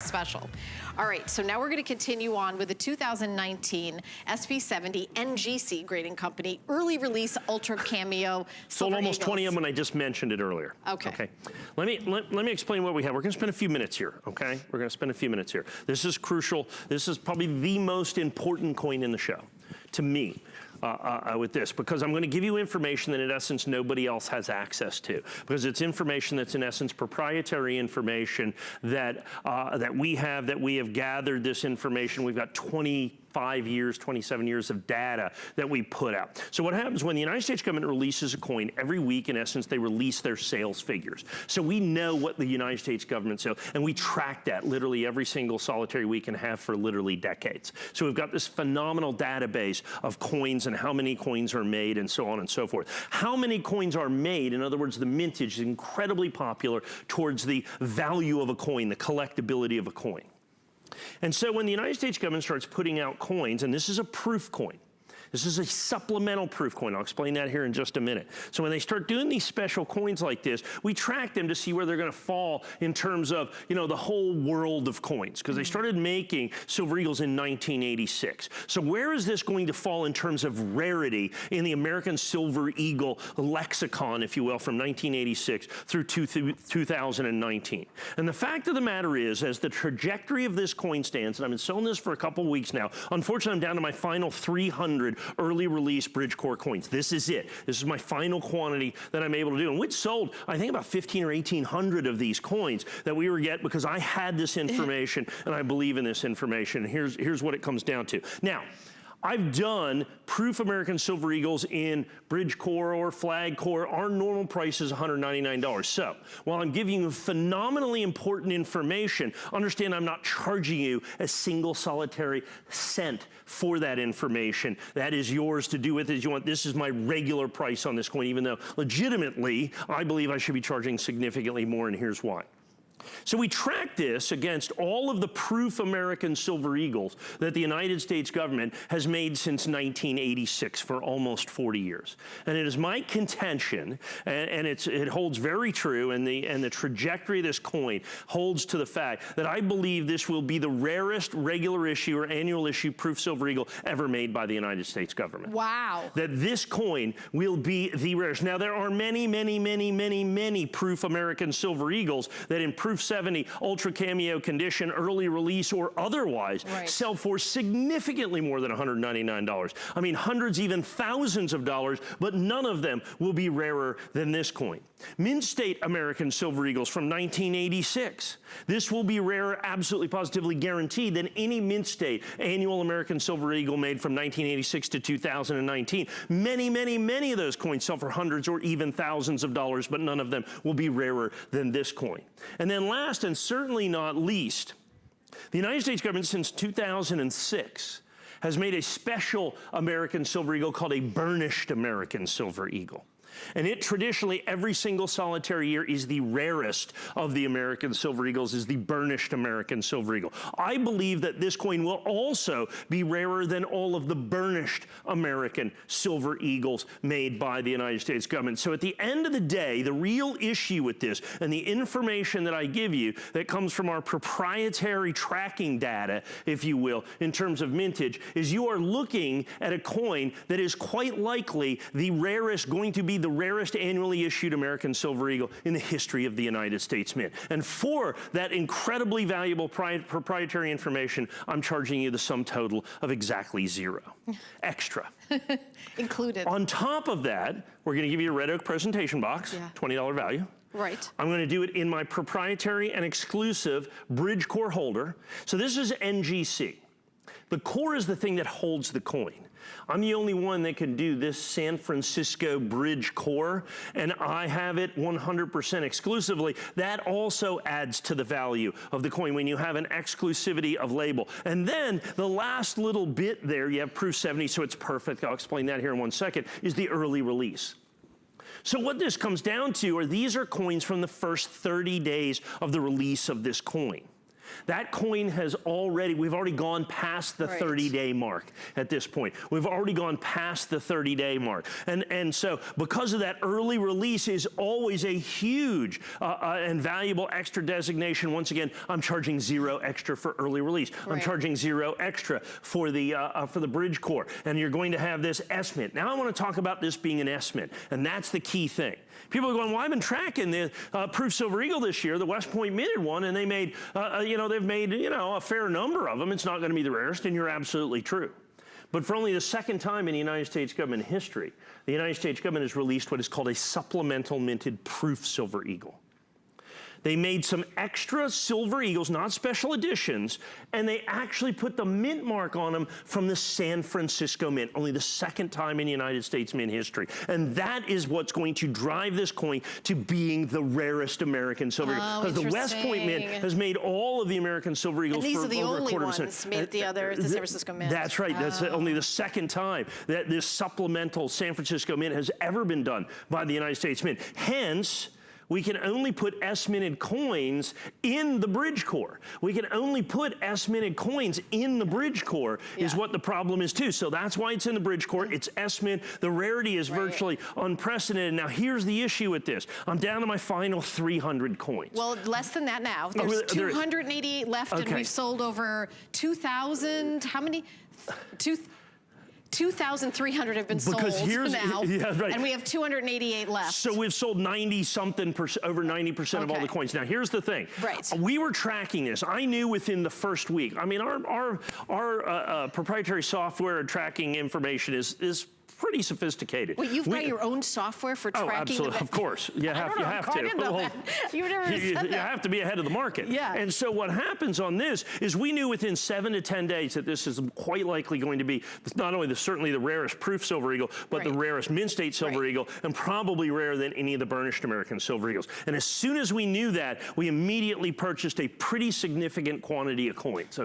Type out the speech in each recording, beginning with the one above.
special. All right, so now we're going to continue on with the 2019 SP70 NGC grading company early release Ultra Cameo. Sold almost 20 of them when I just mentioned it earlier. Okay. Let me explain what we have. We're going to spend a few minutes here, okay? We're going to spend a few minutes here. This is crucial. This is probably the most important coin in the show, to me. With this, because I'm going to give you information that in essence nobody else has access to, because it's information that's in essence proprietary information that that we have gathered this information. We've got 25 years, 27 years of data that we put out. So what happens when the United States government releases a coin every week, in essence, they release their sales figures. So we know what the United States government sells, and we track that literally every single solitary week and have for literally decades. So we've got this phenomenal database of coins and how many coins are made and so on and so forth. How many coins are made, in other words, the mintage is incredibly popular towards the value of a coin, the collectability of a coin. And so when the United States government starts putting out coins, and this is a proof coin, this is a supplemental proof coin. I'll explain that here in just a minute. So when they start doing these special coins like this, we track them to see where they're going to fall in terms of, you know, the whole world of coins, because they started making Silver Eagles in 1986. So where is this going to fall in terms of rarity in the American Silver Eagle lexicon, if you will, from 1986 through 2019? And the fact of the matter is, as the trajectory of this coin stands, and I've been selling this for a couple weeks now, unfortunately I'm down to my final 300 early release bridge core coins. This is it. This is my final quantity that I'm able to do. And we'd sold, I think, about 1,500 or 1,800 of these coins that we were getting because I had this information and I believe in this information. And here's what it comes down to. Now, I've done proof American Silver Eagles in bridge core or flag core. Our normal price is $199. So while I'm giving you phenomenally important information, understand I'm not charging you a single solitary cent for that information. That is yours to do with as you want. This is my regular price on this coin, even though legitimately I believe I should be charging significantly more, and here's why. So we track this against all of the proof American Silver Eagles that the United States government has made since 1986 for almost 40 years. And it is my contention, and it holds very true, and the trajectory of this coin holds to the fact that I believe this will be the rarest regular issue or annual issue proof Silver Eagle ever made by the United States government. Wow. That this coin will be the rarest. Now there are many, many, many, many, many proof American Silver Eagles that in proof 70 Ultra Cameo condition, early release or otherwise, sell for significantly more than $199. I mean, hundreds, even thousands of dollars, but none of them will be rarer than this coin. Mint State American Silver Eagles from 1986. This will be rarer, absolutely positively guaranteed, than any Mint State annual American Silver Eagle made from 1986 to 2019. Many, many, many of those coins sell for hundreds or even thousands of dollars, but none of them will be rarer than this coin. And then last and certainly not least, the United States government since 2006 has made a special American Silver Eagle called a burnished American Silver Eagle. And it traditionally, every single solitary year, is the rarest of the American Silver Eagles, is the burnished American Silver Eagle. I believe that this coin will also be rarer than all of the burnished American Silver Eagles made by the United States government. So at the end of the day, the real issue with this and the information that I give you that comes from our proprietary tracking data, if you will, in terms of mintage, is you are looking at a coin that is quite likely the rarest, going to be the rarest annually issued American Silver Eagle in the history of the United States Mint. And for that incredibly valuable proprietary information, I'm charging you the sum total of exactly zero. Extra. Included. On top of that, we're going to give you a red oak presentation box, $20 value. Right. I'm going to do it in my proprietary and exclusive bridge core holder. So this is NGC. The core is the thing that holds the coin. I'm the only one that can do this San Francisco bridge core, and I have it 100% exclusively. That also adds to the value of the coin when you have an exclusivity of label. And then the last little bit there, you have proof 70, so it's perfect. I'll explain that here in 1 second, is the early release. So what this comes down to are these are coins from the first 30 days of the release of this coin. That coin has we've already gone past the 30-day mark at this point. We've already gone past the 30-day mark. And so because of that, early release is always a huge and valuable extra designation. Once again, I'm charging 0 extra for early release. I'm charging 0 extra for the bridge core. And you're going to have this SMint. Now I want to talk about this being an SMint, and that's the key thing. People are going, well, I've been tracking the Proof Silver Eagle this year, the West Point minted one, and they made, they've made, a fair number of them. It's not going to be the rarest, and you're absolutely true. But for only the second time in the United States government history, the United States government has released what is called a supplemental minted Proof Silver Eagle. They made some extra Silver Eagles, not special editions, and they actually put the mint mark on them from the San Francisco Mint, only the second time in United States mint history. And that is what's going to drive this coin to being the rarest American Silver Eagle. Because the West Point Mint has made all of the American Silver Eagles for over a quarter of a century. And these are the only ones made the San Francisco Mint. That's right. That's only the second time that this supplemental San Francisco Mint has ever been done by the United States Mint. Hence, we can only put S-minted coins in the bridge core. We can only put S-minted coins in the bridge core is what the problem is too. So that's why it's in the bridge core. It's S-mint. The rarity is virtually unprecedented. Now here's the issue with this. I'm down to my final 300 coins. Well, less than that now. There's 288 left and we've sold over 2,000, how many? 2,300 have been sold now, and we have 288 left. So we've sold 90-something%, over 90% of all the coins. Now here's the thing. We were tracking this. I knew within the first week. I mean, our proprietary software tracking information is pretty sophisticated. Well, you've got your own software for tracking? Oh, absolutely, of course. You have to. You never said that. You have to be ahead of the market. And so what happens on this is we knew within 7 to 10 days that this is quite likely going to be not only certainly the rarest Proof Silver Eagle, but the rarest Mint State Silver Eagle, and probably rarer than any of the burnished American Silver Eagles. And as soon as we knew that, we immediately purchased a pretty significant quantity of coins,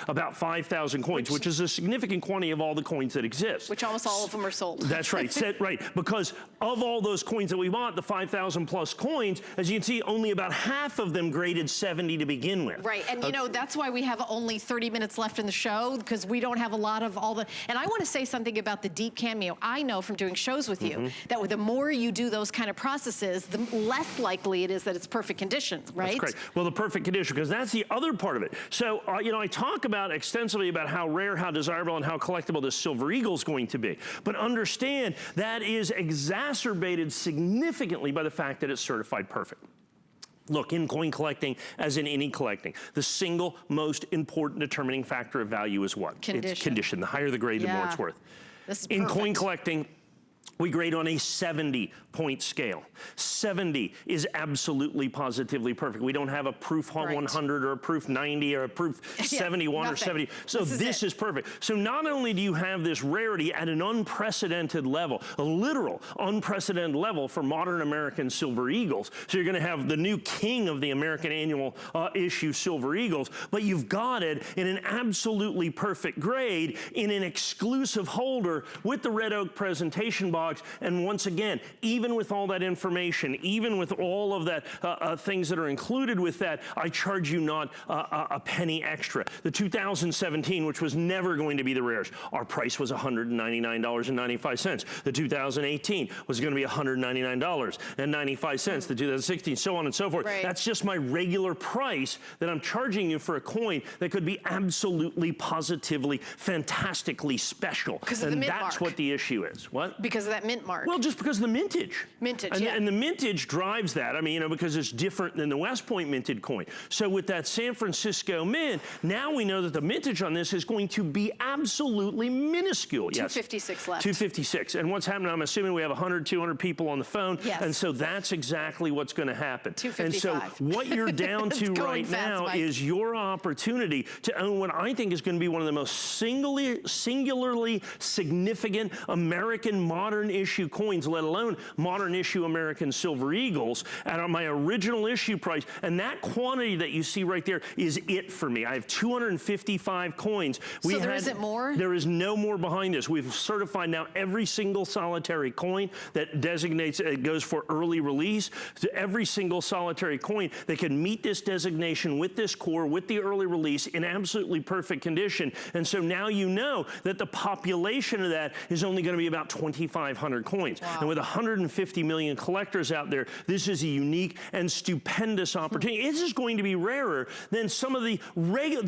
about 5,000 coins, which is a significant quantity of all the coins that exist. Which almost all of them are sold. That's right, because of all those coins that we bought, the 5,000 plus coins, as you can see, only about half of them graded 70 to begin with. And you know, that's why we have only 30 minutes left in the show, because we don't have a lot of all the, and I want to say something about the deep Cameo. I know from doing shows with you that the more you do those kind of processes, the less likely it is that it's perfect condition, right? That's correct. Well, the perfect condition, because that's the other part of it. So, I talk about extensively about how rare, how desirable, and how collectible this Silver Eagle is going to be. But understand that is exacerbated significantly by the fact that it's certified perfect. Look, in coin collecting, as in any collecting, the single most important determining factor of value is what? Condition. It's condition. The higher the grade, the more it's worth. In coin collecting, we grade on a 70-point scale. 70 is absolutely positively perfect. We don't have a proof 100 or a proof 90 or a proof 71 or 70. So this is perfect. So not only do you have this rarity at an unprecedented level, a literal unprecedented level for modern American Silver Eagles. So you're going to have the new king of the American annual issue Silver Eagles, but you've got it in an absolutely perfect grade in an exclusive holder with the red oak presentation box. And once again, even with all that information, even with all of that things that are included with that, I charge you not a penny extra. The 2017, which was never going to be the rarest, our price was $199.95. The 2018 was going to be $199.95. The 2016, so on and so forth. That's just my regular price that I'm charging you for a coin that could be absolutely, positively, fantastically special. And that's what the issue is. What? Because of that mint mark. Well, just because of the mintage. And the mintage drives that. I mean, because it's different than the West Point minted coin. So with that San Francisco Mint, now we know that the mintage on this is going to be absolutely minuscule. 256 left. 256. And what's happening, I'm assuming we have 100, 200 people on the phone. And so that's exactly what's going to happen. 255. And so what you're down to right now is your opportunity to own what I think is going to be one of the most singularly significant American modern modern issue coins, let alone modern issue American Silver Eagles, at my original issue price. And that quantity that you see right there is it for me. I have 255 coins. So there isn't more? There is no more behind this. We've certified now every single solitary coin that designates, it goes for early release, to every single solitary coin that can meet this designation with this core, with the early release in absolutely perfect condition. And so now you know that the population of that is only going to be about 2,500 coins. Wow. And with 150 million collectors out there, this is a unique and stupendous opportunity. This is going to be rarer than some of the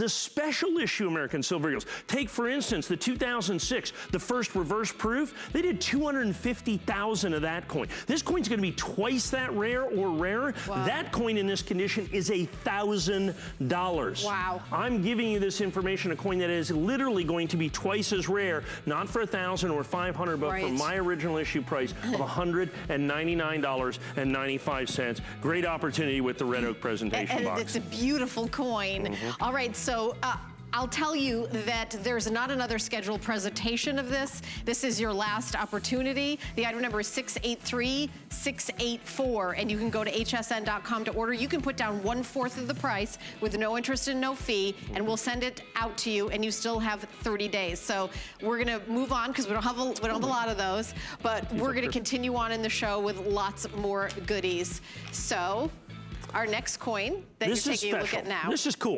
special issue American Silver Eagles. Take, for instance, the 2006, the first reverse proof. They did 250,000 of that coin. This coin's going to be twice that rare or rarer. Wow. That coin in this condition is $1,000. Wow. I'm giving you this information, a coin that is literally going to be twice as rare, not for $1,000 or $500, but for my original issue price of $199.95. Great opportunity with the Red Oak presentation box. It's a beautiful coin. All right, so I'll tell you that there's not another scheduled presentation of this. This is your last opportunity. The item number is 683684, and you can go to hsn.com to order. You can put down 1/4 of the price with no interest and no fee, and we'll send it out to you, and you still have 30 days. So we're gonna move on because we don't have a lot of those, but we're gonna continue on in the show with lots more goodies. So our next coin that you're taking a look at now. This is cool.